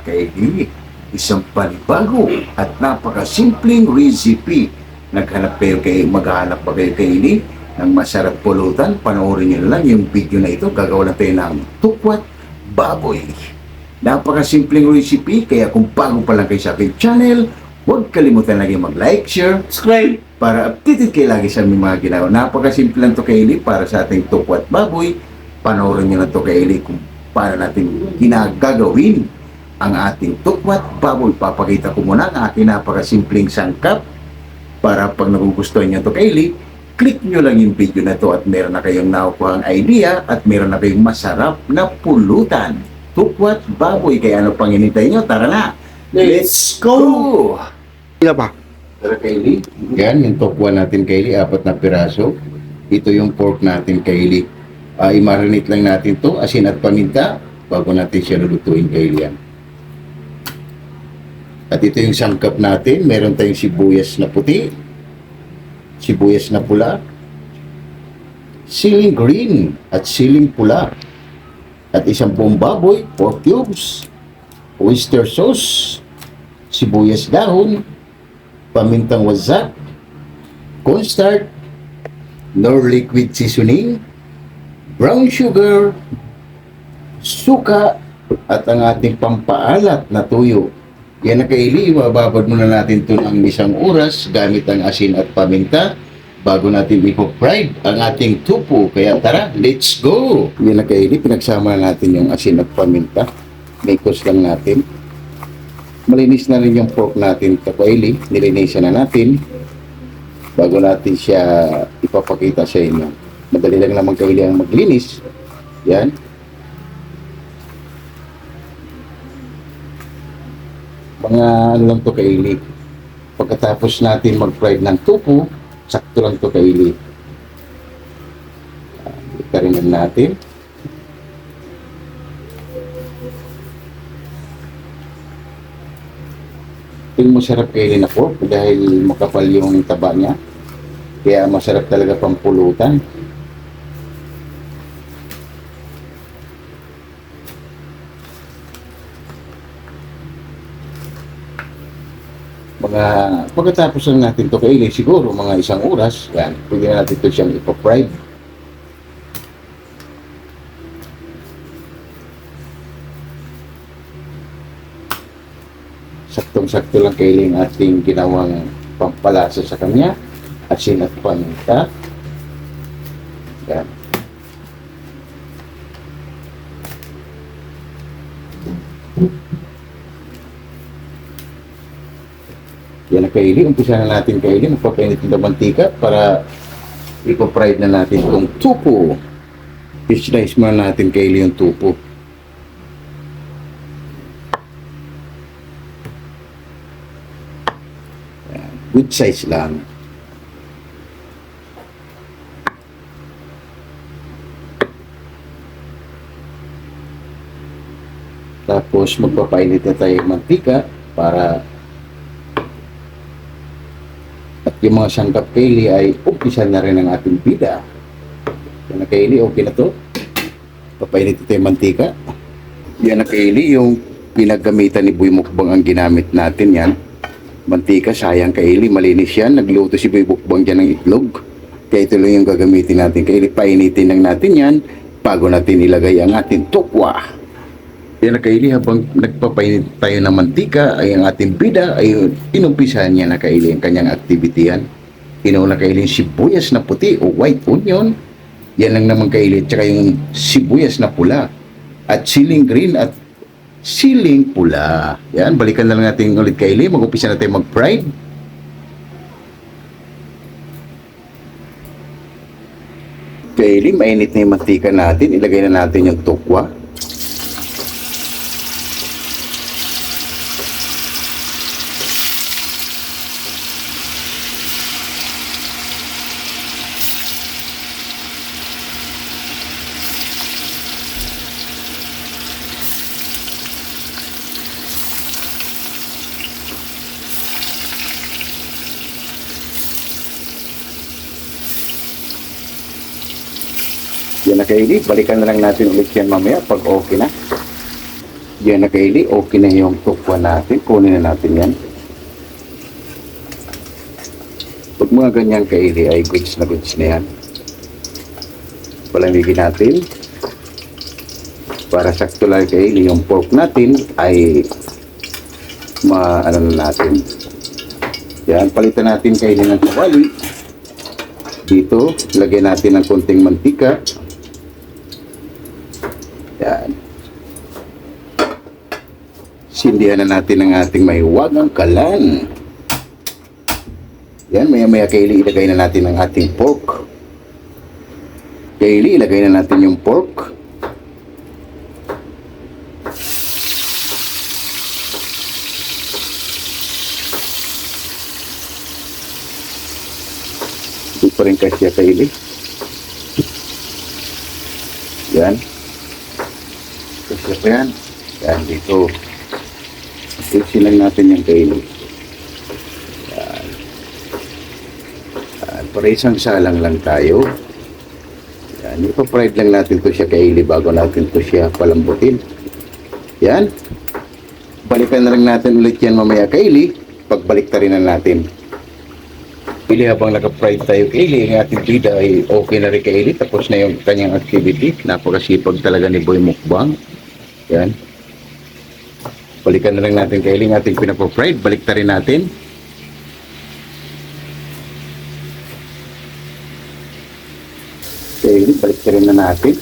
kaili, isang panibago at napakasimpleng recipe. Maghahanap pa kayo kaili ng masarap pulutan, panoorin nyo lang yung video na ito. Gagawa na tayo ng tukwat baboy. Napakasimpleng recipe, kaya kung bago pa lang kayo sa aking channel, huwag kalimutan lagi mag-like, share, subscribe para updated kayo lagi sa aming mga ginawa. Napakasimple lang ito kaili para sa ating tukwat baboy. Panoorin nyo na ito kaili kung paano natin ginagagawin ang ating tukwat baboy. Papakita ko muna ang aking napakasimpleng sangkap para pag nagugustuhan nyo ito kaili, click nyo lang yung video na ito at meron na kayong nakukuhang idea at meron na kayong masarap na pulutan. Tukwat baboy, kaya ano pang hinintay nyo? Tara na! Let's go! Ila pa. Tara kaili, yan yung tukwa natin kaili, 4 na piraso. Ito yung pork natin kaili. I-marinate lang natin to, asin at paminta bago natin siya lulutuin kaili yan. At ito yung sangkap natin, meron tayong sibuyas na puti, sibuyas na pula, siling green at siling pula, at isang buong baboy, pork cubes, oyster sauce, sibuyas dahon, pamintang wasak, cornstarch, nor liquid seasoning, brown sugar, suka, at ang ating pampaalat na tuyo. Yan na kaili, ibababad muna natin ito ng 1 oras gamit ang asin at paminta bago natin i-fried ang ating tupo. Kaya tara, let's go! Yan na kaili, pinagsama natin yung asin at paminta. Mikos lang natin. Malinis na rin yung pork natin ito kaili, nilinisan na natin bago natin siya ipapakita sa inyo. Madali lang naman kaili ang maglinis. Yan. Mga ano lang to kaili. Pagkatapos natin mag-fried ng tupo, sakto lang to kaili. Ikarinan natin. Ito yung masarap kaili na pork dahil makapal yung taba niya. Kaya masarap talaga pang pulutan. Pagkatapos lang natin ito kaili, siguro mga 1 oras, yan, pwede na natin ito siyang ipa-fried. Saktong-sakto lang kaili ang ating ginawang pampalasa sa kanya, asin at paminta. Yan. Yan na kaili, umpisa na natin kaili, magpapainit ng mantika para ipa-fried na natin itong tupo. I-slice muna natin kaili yung tupo. Yan, good size lang. Tapos magpapainit na tayo ng mantika para yung mga sangkap kaili ay umpisan na rin ang ating bida. Yan na kaili, okay na to. Papainit ito yung mantika. Yan na kaili, yung pinagamitan ni Boy Mukbang ang ginamit natin yan. Mantika, sayang kaili, malinis yan. Nagluto si Boy Mukbang dyan ng itlog. Kaya ito lang yung gagamitin natin. Kaili, painitin lang natin yan bago natin ilagay ang ating tukwa. Yan na kaili, habang nagpapainit tayo ng mantika, ay ang ating bida ay inumpisahan niya na kaili ang kanyang activity yan. Inuuna kaili yung sibuyas na puti o white onion. Yan lang naman kaili, at saka yung sibuyas na pula at siling green at siling pula. Yan, balikan na lang natin ulit kaili, mag-umpisa na tayo mag-fried. Kaili, mainit na yung mantika natin, ilagay na natin yung tukwa. Yan na kaili, balikan na lang natin ulit yan mamaya pag okay na. Yan na Kaylee, okay na yung tukwa natin. Kunin na natin yan. Pag mga ganyan Kaylee ay goods na yan. Palamigin natin. Para sakto lang Kaylee, yung pork natin ay ano na natin. Yan, palitan natin Kaylee ng kawali. Dito, lagyan natin ng konting mantika. Yan. Sindihan na natin ang ating mahiwagang kalan. Yan, maya-maya Kaylee, ilagay na natin ang ating pork. Kaylee, ilagay na natin yung pork. Hindi pa rin kasya Kaylee. Yan. Kasya pa yan. Yan, dito. Isin lang natin yung Kaylee. Yan. Yan. Para isang salang lang tayo. Yan. Ipapride lang natin to siya Kaylee bago natin to siya palambutin. Yan. Balikan na lang natin ulit yan mamaya Kaylee. Pagbalik rin na natin. Pili habang naka-pride tayo Kaylee, ang ating bida ay okay na rin Kaylee. Tapos na yung kanyang activity. Napakasipag talaga ni Boy Mukbang. Yan. Balikan na lang natin Kaylee ang ating pinapo-fried. Balik rin natin. Kaylee, balik rin na natin.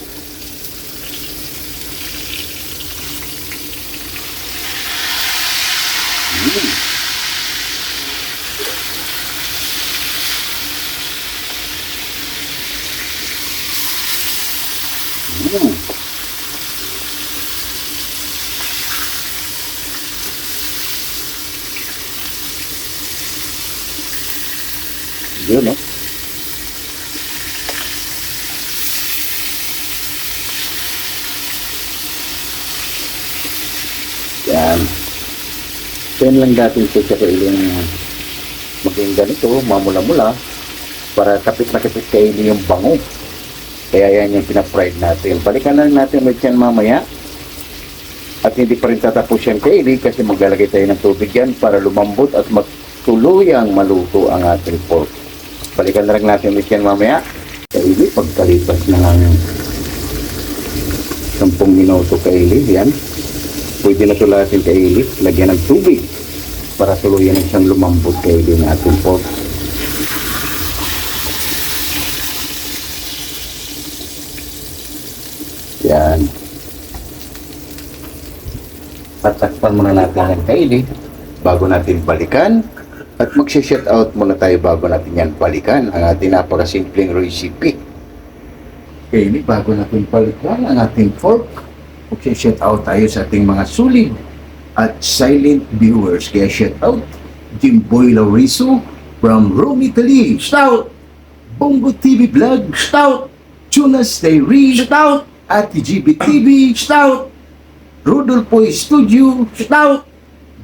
Yun, no? Yan. Yan lang natin ito sa kailang maging ganito, mamula-mula, para kapit na kapit Kaylee yung bango. Kaya yan yung pina-fried natin. Balikan na natin ulit yan mamaya. At hindi pa rin tatapos yan Kaylee kasi maglalagay tayo ng tubig yan para lumambot at magtuluyang maluto ang ating pork. Balikan na lang natin ulit yan mamaya. Kaylee, pagkalipas na lang 10 minuto Kaylee, yan. Pwede na tulatin Kaylee, lagyan ng tubig para tuluyan na siyang lumambot Kaylee ng ating pork. Yan. Tatakpan muna natin yan Kaylee bago natin balikan. At mag-shout out muna tayo bago natin yan balikan ang ating napakasimpleng recipe. Kaylee, bago natin balikan ang ating pork, mag-shout out tayo sa ating mga sulit at silent viewers. Kaya shout out Jimboy Lauriso from Rome, Italy. Shout out Bongo TV Vlog. Shout out Tunas Diary. Shout out Ate GB TV. Shout out Rodolfo Studio. Shout out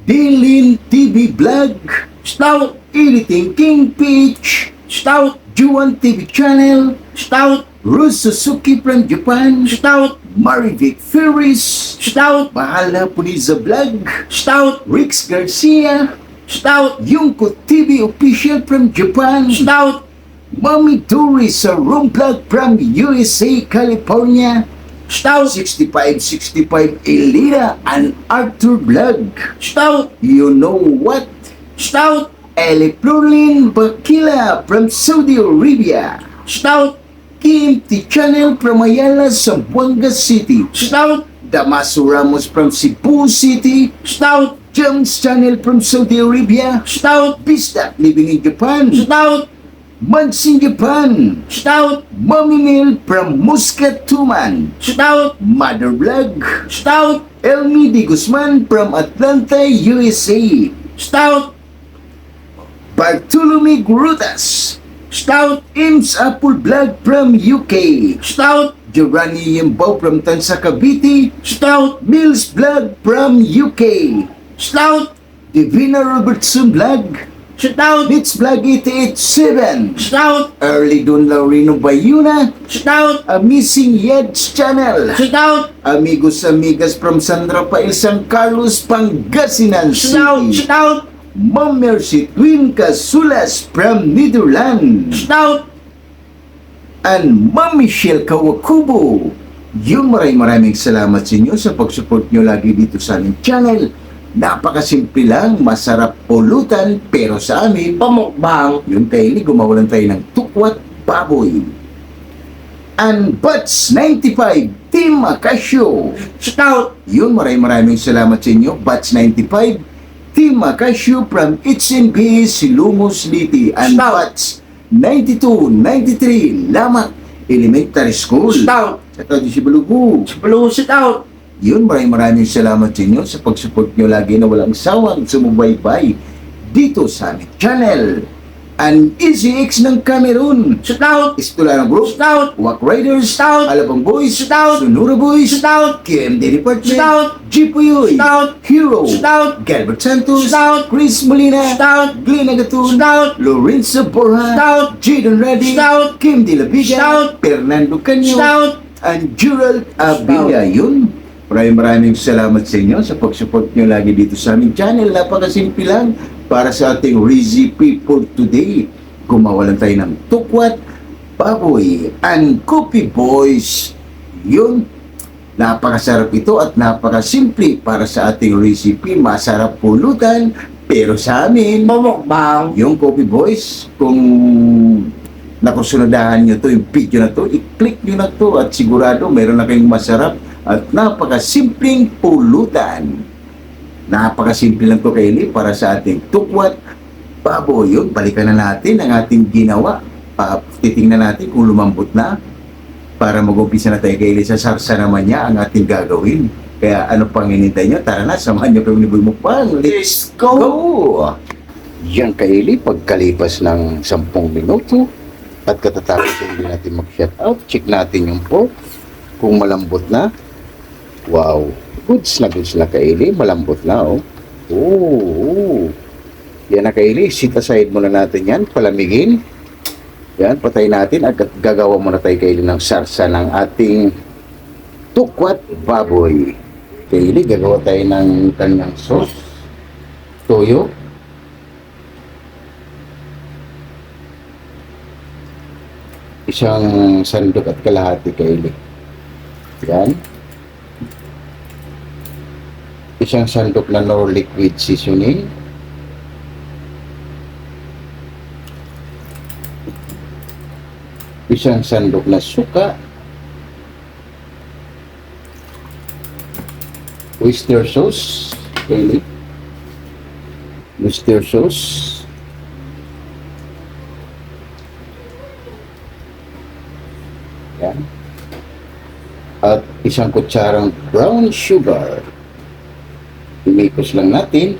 Dylan TV Vlog. Shout out Editing King Peach. Shout out Juan TV Channel. Shout out Rose Suzuki from Japan. Shout out Marivic Ferris. Shout out Mahala Puniza Vlog. Shout out Rix Garcia. Shout out Yunko TV Official from Japan. Shout out Mami Doris sa Room Vlog from USA, California. Shout out 6565 Elira and Arthur Vlog. Shout out You Know What. Shout out Eliplurlin Bakila from Saudi Arabia. Shout out KMT Channel from Ayala, Zamboanga City. Shout out Damaso Ramos from Cebu City. Shout out James Channel from Saudi Arabia. Shout out Bisdak living in Japan. Shout out Mads in Japan. Shout out Mommy Mel from Muscat Tuman. Shout out Mother Vlog. Shout out Elmi Di Guzman from Atlanta, USA. Shout out Bartolome Grutas. Shout out Ims Apple Vlog from UK. Shout out Giovanni Yembo from Tansa Cavite. Shout out Mills Vlog from UK. Shout out Divina Robertson Vlog. Shout out! Beats Vlog 887, Shout out! Early Don Laurino Bayuna, Shout out! Missing Yeds Channel, Shout out! Amigos Amigas from San Rafael, San Carlos, Pangasinan Shout out! City, Shout out! Ma'am Mercy Twin Casulas from Netherlands, Shout out! and Ma'am Michelle Kawakubo. Yung maraming salamat sa inyo sa pag-support nyo lagi dito sa aming channel. Napakasimple lang, masarap pulutan, pero sa amin, Pamukbang! yung kaili, gumawa lang tayo ng tukwat baboy. And Bats 95, Team Acasio. Shout out! Yun, maraming salamat sa inyo, Bats 95, Team Acasio from HNP Silumos Liti. And Shout out. Bats 92, 93, Lamak Elementary School. Shout out! Sa Tadi si Balugu. Blue shout out! Yun, maraming salamat sa inyo sa pag-support nyo lagi na walang sawang sumubaybay dito sa aming channel. Ang Easy X ng Cameroon, Shout out! Istularang Group, Shout out! Wack Riders, Shout out. Alabang Boys, Shout out. Sonora Boys, Shout out! KMD Department, Shout out. Jipuyoy, Shout out. Hero, Shout out. Galbert Santos, Shout out. Chris Molina, Shout out. Glenn Agatun, Shout out. Lorenzo Borja, Shout out. Jadon Reddy, Shout out. Kim De La Viga, Shout out. Fernando Canyo, Shout out! and Gerald Abilla. Yun, maraming salamat sa inyo sa pag-support nyo lagi dito sa aming channel. Napakasimple lang para sa ating recipe for today. Gumawa lang tayo ng tukwat, baboy, and coffee boys. Yun, napakasarap ito at napakasimple para sa ating recipe. Masarap pulutan, pero sa amin, Pamukbang! yung Coffee Boys, kung nakusunadahan nyo to, yung video na to, i-click nyo na to at sigurado meron na kayong masarap at napakasimpleng pulutan. Napakasimple lang to kaili para sa ating tukwat baboy. Yun, balikan na natin ang ating ginawa. Titingnan natin kung lumambot na para mag-umpisa na tayo kaili. Sa sarsa naman niya ang ating gagawin. Kaya ano pang hinintay nyo? Tara na, samahan nyo kami ni Boy Mukbang. Let's go! Yan kaili, pagkalipas ng 10 minuto at katatapos hindi natin mag-shut out, check natin yung pork kung malambot na. Wow, goods na kaili, malambot na oh. Oo. Yan na kaili, sit aside muna natin yan, palamigin. Yan, patay natin at gagawa muna tayo kaili ng sarsa ng ating tukwat baboy. Kaili, gagawa tayo ng kanyang sauce, toyo, isang sandok at kalahati kaili. Yan. Isang sandok na Knorr liquid seasoning. Isang sandok na suka. Oyster sauce kaili. Oyster sauce. Yan. At isang kutsarang brown sugar. Imikos lang natin.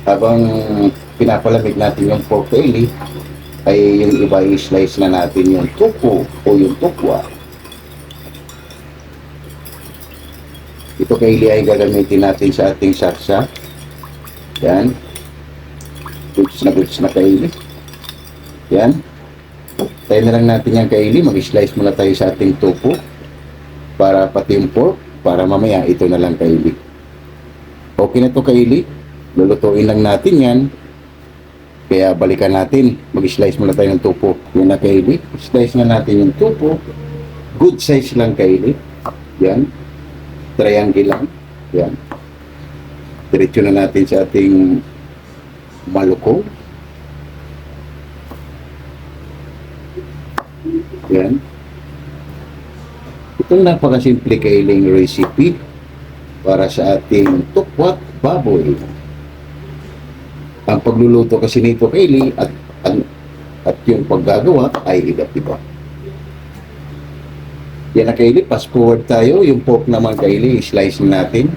Habang pinapalamig natin yung pork belly, ay yung iba i-slice na natin yung tuko o yung tukwa. Ito kaili ay gagamitin natin sa ating sarsa. Yan. Goods na kaili. Yan. Tayo na lang natin yung kaili. Mag-slice muna tayo sa ating tuko para pati yung pork, para mamaya ito na lang kaili. Okay na to kaili. Lulutuin lang natin yan. Kaya balikan natin. Mag-slice muna tayo ng tupo. Yan na kaili. Slice na natin yung tupo. Good size lang kaili. Yan. Triangle lang. Yan. Diretso na natin sa ating malukong. Yan. Itong napakasimple kailing recipe para sa ating tukwat baboy. Ang pagluluto kasi nito kaili at yung paggagawa ay iba-iba. Yan na kaili, fast forward tayo. Yung pork naman kaili, slice natin.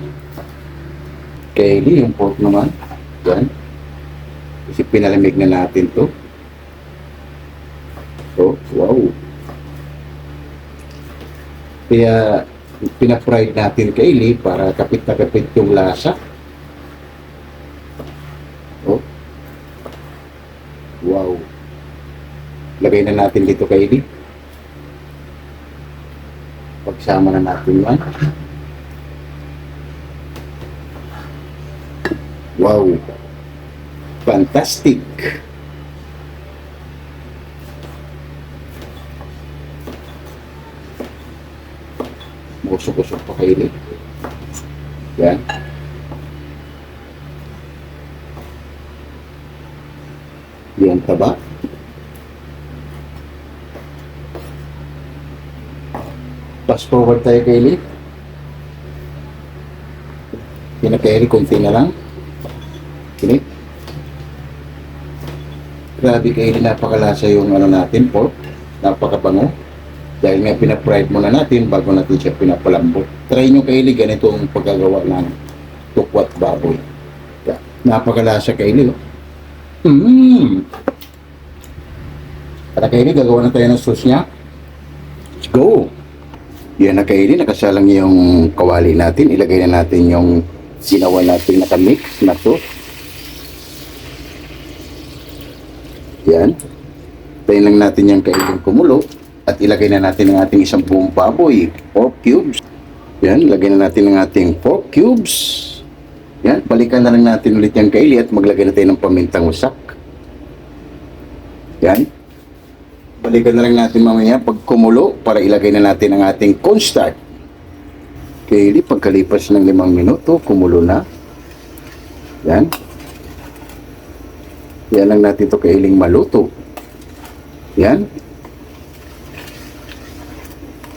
Kaili, yung pork naman. Yan. Kasi pinalamig na natin to. Oh, wow. Kaya pina-fried natin kaili para kapit na kapit yung lasa. Wow. Lagay na natin dito Kylie. Pagsama na natin yan. Wow. Fantastic. Musok-usok pa Kylie. Yan. Yan taba. Fast forward tayo Kylie. Yan na Kylie, konti na lang. Kini. Grabe Kylie, napakalasa yung ano natin, pork. Napakabango. Dahil nga pinapride muna natin bago natin siya pinapalambot. Try nyo Kylie, ganito ang pagkagawa ng tukwat baboy. Yeah. Napakalasa Kylie. Para Kylie, gagawa na tayo ng sauce niya. Let's go! Yan na Kylie, nakasalang yung kawali natin. Ilagay na natin yung ginawa natin nakamix na sauce. Yan. Tayin lang natin yung Kylie kumulo. At ilagay na natin ang ating isang buong baboy, 4 cubes. Yan, lagay na natin ang ating 4 cubes. Yan, balikan na lang natin ulit yung Kylie at maglagay na tayo ng pamintang wasak. Yan. Balikan na lang natin mamaya pag kumulo para ilagay na natin ang ating cornstarch. Kylie, pagkalipas ng 5 minuto, kumulo na. Yan. Yan lang natin ito Kylie maluto. Yan.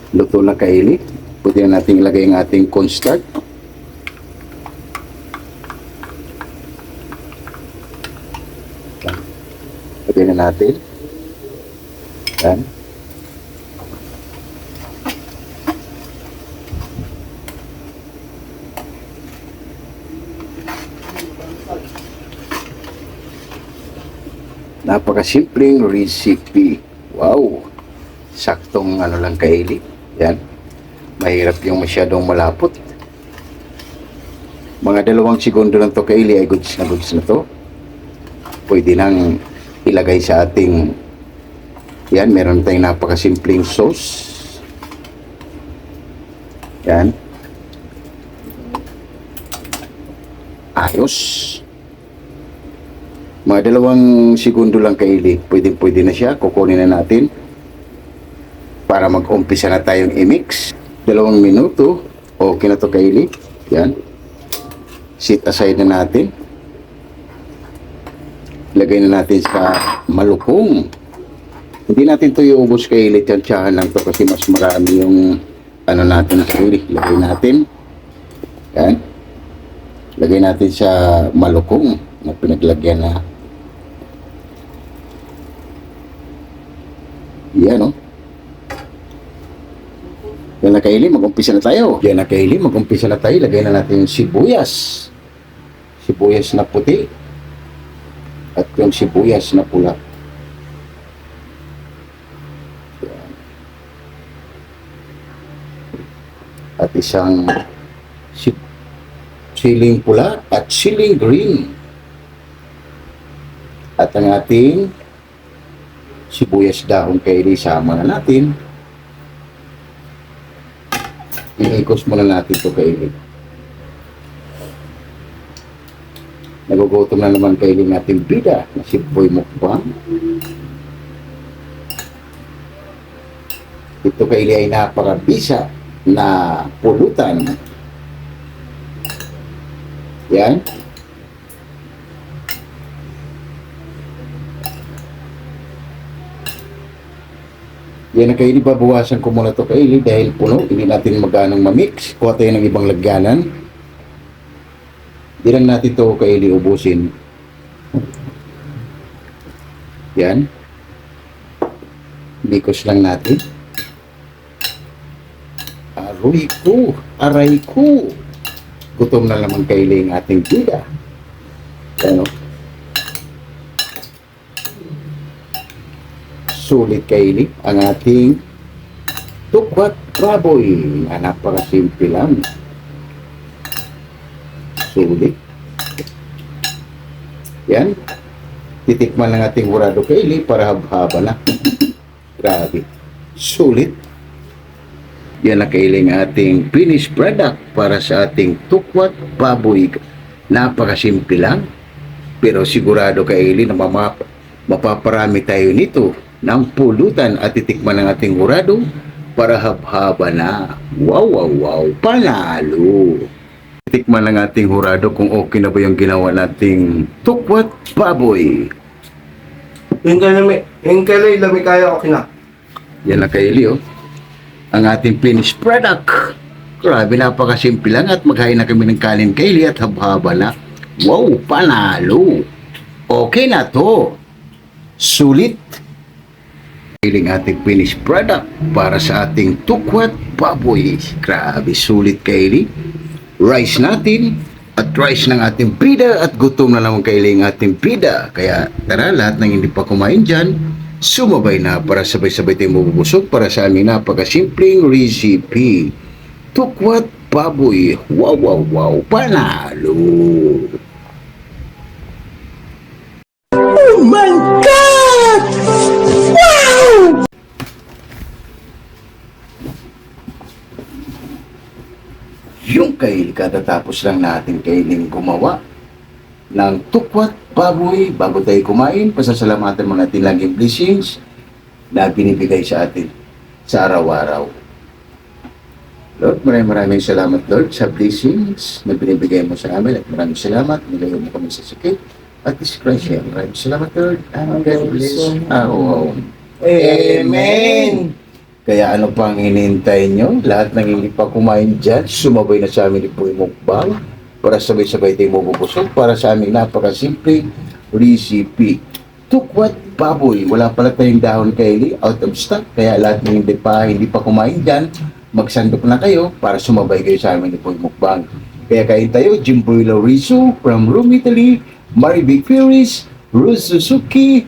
Luto na Kylie. Pwede na natin ilagay ang ating cornstarch. Lagay na natin. Yan. Napakasimpleng recipe. Wow. Saktong ano lang Kylie. Yan. Mahirap yung masyadong malapot. Mga 2 segundo lang to Kylie ay goods na to. Pwede nang ilagay sa ating yan, meron tayong napakasimpleng sauce. Yan. Ayos. Mga 2 segundo lang Kylie. Pwede na siya. Kukunin na natin. Para mag-umpisa na tayong i-mix. 2 minuto. Okay na to Kylie. Yan. Set aside na natin. Lagay na natin sa malukong. Hindi natin to iubos Kylie. Tiyan-tiyahan lang to kasi mas marami yung ano natin Kylie. Lagay natin. Yan. Lagay natin sa malukong na pinaglagyan na. Yan o. Yan na Kylie, mag-umpisa na tayo. Yan na Kylie, mag-umpisa na tayo. Lagay na natin yung sibuyas. Sibuyas na puti. At yung sibuyas na pula. Yan. At isang siling pula at siling green. At ang ating sibuyas dahon Kylie, sama na natin. Iikos muna natin ito Kylie. Nagugutom na naman Kylie ng ating bida na si Boy Mukbang. Ito Kylie ay napakabisa na pulutan. Yan. Yan na Kylie, babawasan ko muna ito Kylie dahil puno, hindi natin maganong mamix. Kuha tayo ng ibang lagyanan. Hindi lang natin ito Kylie ubusin. Yan. Bikos lang natin. Aray ko. Gutom na naman Kylie ang ating bida. Ano? Sulit Kylie ang ating tukwat baboy na napakasimple lang. Sulit. Yan. Titikman ng ating hurado kaili para habhaba na. Grabe. Sulit. Yan na kailing ating finished product para sa ating tukwat baboy. Napakasimple lang. Pero sigurado kaili na mapaparami tayo nito ng pulutan at titikman ng ating hurado para habhaba na. Wow, wow, wow. Panalo. Titikman ng ating hurado kung okay na ba yung ginawa nating tukwat baboy. Yung kailan lami kaya okay na. Yan na kaili, oh. Ang ating finished product. Grabe, napakasimple lang at maghain na kami ng kanin kaili at habhaba na. Wow, panalo. Okay na to. Sulit. Kailing ating finished product para sa ating tukwat baboy. Grabe, sulit kaili. Rice natin at rice ng ating pida at gutom na naman kailing ating pida. Kaya tara, lahat ng hindi pa kumain dyan, sumabay na para sabay-sabay tayong mabubusog para sa aming napakasimpleng recipe. Tukwat baboy. Wow, wow, wow. Panalo. Oh my God! Wow! Yung kail katatapos lang natin kailing gumawa ng tukwat baboy bago tayo kumain, pasasalamatan mo natin laging blessings na binibigay sa atin sa araw-araw. Lord, maraming salamat Lord sa blessings na binibigay mo sa amin at maraming salamat, nilayo mo kami sa sakit at disgrasya. Maraming salamat Lord. God bless our home. Amen! Kaya ano pang hinihintay nyo? Lahat ng hindi pa kumain dyan, sumabay na sa amin ni Puy Mukbang para sabay-sabay tayo mabubusog para sa aming napakasimple recipe. Tukwat baboy. Wala pala tayong dahon kaili, out of stock. Kaya lahat ng hindi pa kumain dyan, magsandok na kayo para sumabay kayo sa amin ni Puy Mukbang. Kaya kain tayo, Jimboy Laurizo from Rome, Italy, Maribig Ferris, Rose Suzuki,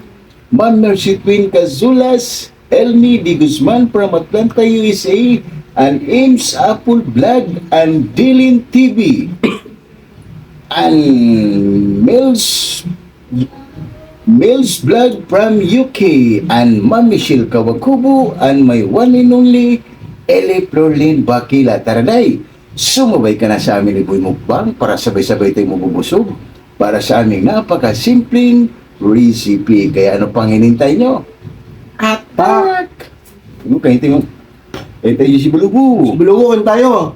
Ma'am Mercy Twin Cazulas, Elmi Di Guzman from Atlanta, USA, and Ames Apple Vlog and Dylan TV, and Mills Vlog from UK, and Ma'am Michelle Kawakubo, and my one and only Ele Florlin Bakila. Taraday, sumabay ka na sa amin ni Boy Mukbang para sabay-sabay tayong mabubusog para sa aming napakasimpleng recipe. Kaya ano pang hinintay nyo? Attack! Ano kayo tingin? Kayo tayo si Bulubu. Bilugo kan tayo.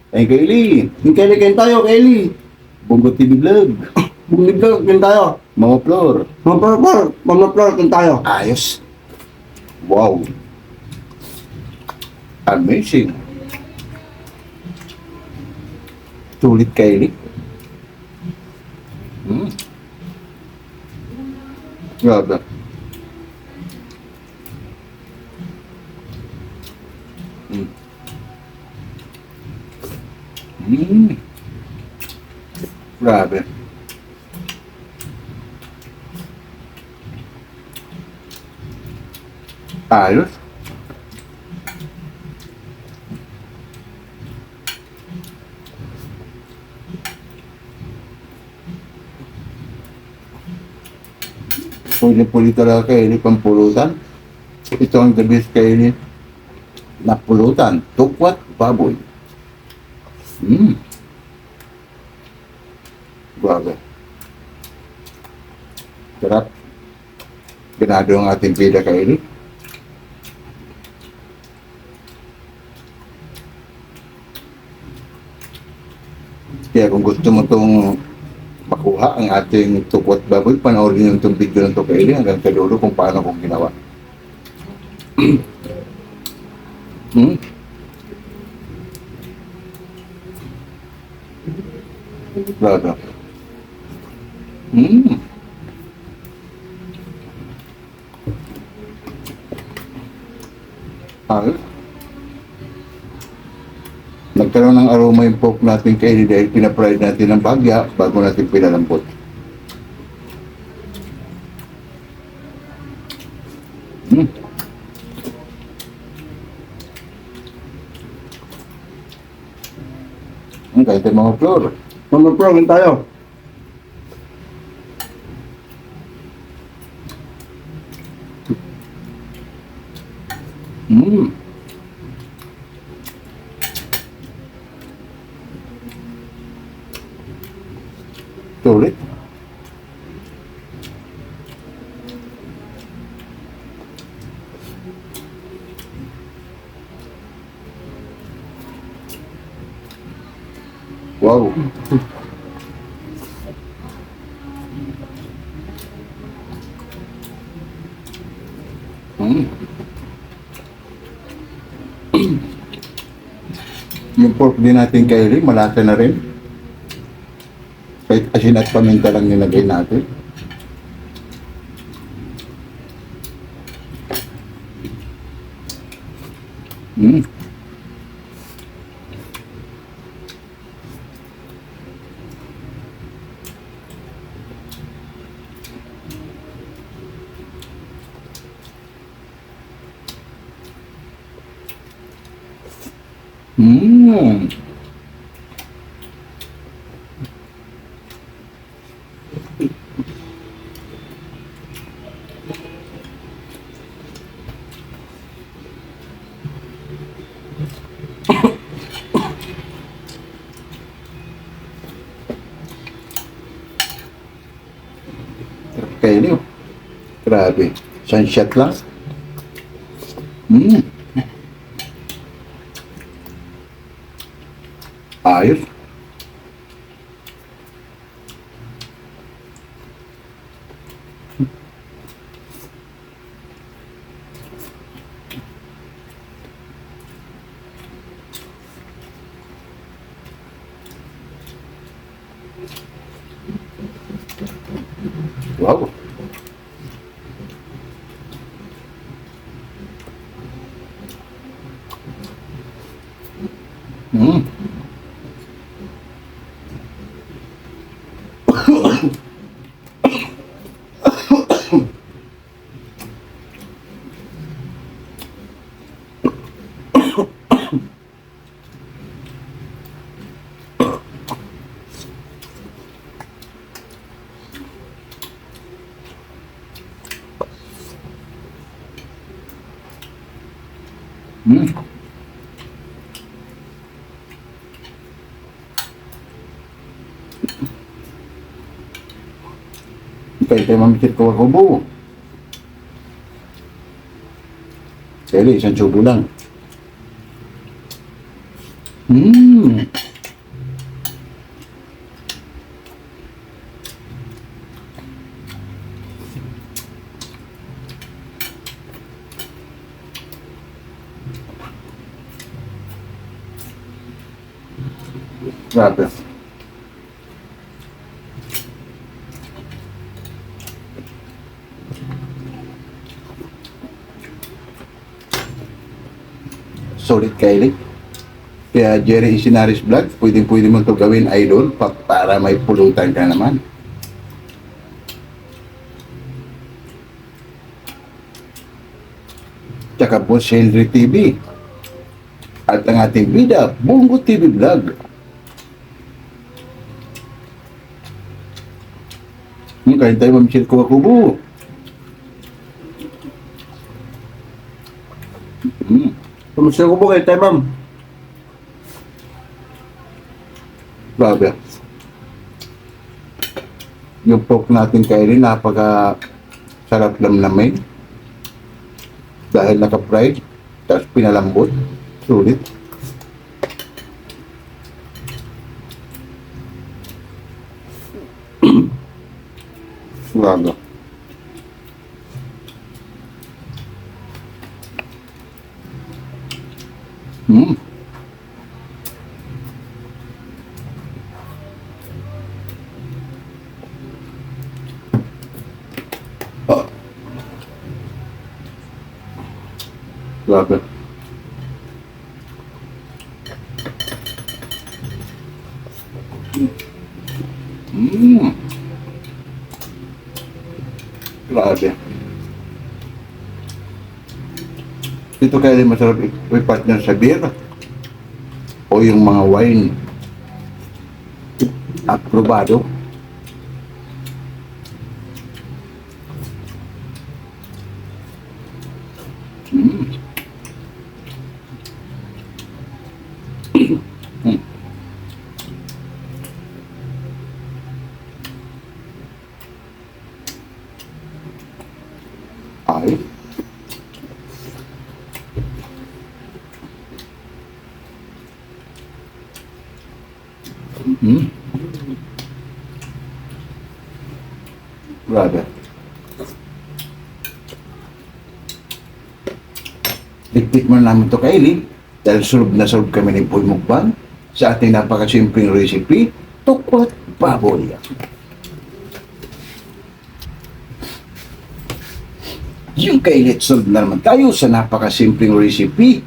Ay Kaylee. Yung kailan tayo, Kayli. Bongo TV Vlog. Bumiblo kan tayo. Mga Flor. Mamaplar kan tayo. Ayos. Wow. Amazing. Sulit Kaylee. Grabe. Grabe. Ayos. Puli-puli talaga kayo ni pampulutan. Ito ang the best kayo ni na pulutan. Tukwat baboy. Grabe. Sarap. Ganado ang ating pida kayo ni. Kaya kung gusto mo itong makuha ang ating tukwat baboy, panoorin nyo itong video ng Tokaili hanggang sa dulo kung paano kong ginawa. Grabe. Ayos. Nagkaroon ng aroma yung pork natin kaili dahil pinapride natin ng bagya bago natin pinalambot. Kahit yung mga flor. Mamaplar kan tayo. Mm. Sulit. Wow. Mm. Yung pork din natin kay Lee, malasa na rin. Kahit asin at paminta lang nilagay natin. Mm. Mm. Kay Lee, oh. Grabe. Sunshot lang. Mm. Ayos. Wow. Mm. Mm. Kaya tayo mamikit ko ako buo. Kaya Lee, isang tsubo lang. Mm. Grabe. Solid Kylie. Kaya Jerry Isinaris Vlog, pwede mo ito gawin idol para may pulutan ka naman. Tsaka po Henry TV. At ang ating bida, Bongo TV Vlog. Kain tayo mamisil ko kubo. Kumusta ko po kayo tayo, ma'am? Grabe. Yung pork natin kainin, napaka sarap lamlamin. Dahil naka-fried, tapos pinalambot. Sulit. Grabe. Hmm. Ah. Grabe. Hmm. Grabe. Ito kaya din masarap i-partner sa beer o yung mga wine. Aprobado. Mm. Ay. Hmm. Grabe. Dikdik mo namin to kay Eli dahil solve na solve kami ni Boy Mukbang sa ating napakasimpleng recipe, tukwat baboy. Yung kainit solve na naman tayo sa napakasimpleng recipe,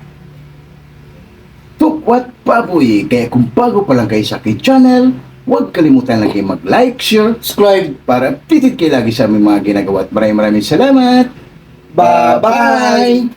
tukwat baboy. Kaya kung bago pa lang kayo sa aking channel, huwag kalimutan lagi mag-like, share, subscribe para updated kayo lagi sa aming mga ginagawa. At maraming salamat. Bye-bye!